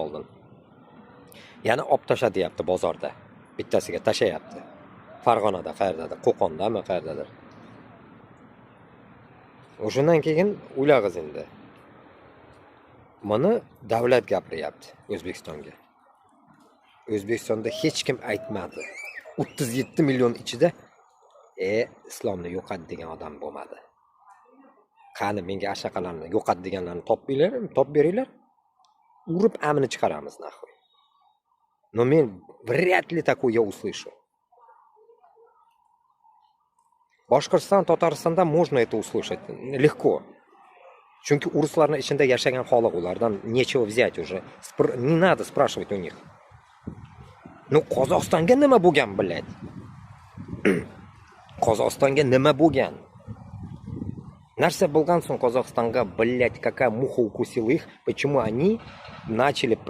oldin. Yana olib tasha deyapti bozorda. Bittasiga tashayapti. Farg'onada, qayerdadir, Qo'qondami, qayerdadir. O'shundan keyin o'ylag'iz endi. Buni davlat gapiryapti O'zbekistonga. O'zbekistonda hech kim aytmadi. 37 million ichida islomni yo'qot degan odam bo'lmadi. Qani menga ashaqalarni yo'qot deganlarni top beringlar. Urib amini chiqaramiz nahvoy. Но men вряд ли такое услышу. Башкортстон, Tataristonda можно это услышать легко. Chunki uruslarning ichida yashagan xalq ulardan nechего взять уже. Не надо спрашивать у них. Ну, Qozog'istonga nima bo'lgan, блядь? Qozog'istonga nima bo'lgan? Narsa bo'lgan so'ng Qozog'istonga, блядь, какая муха укусила их, почему они начали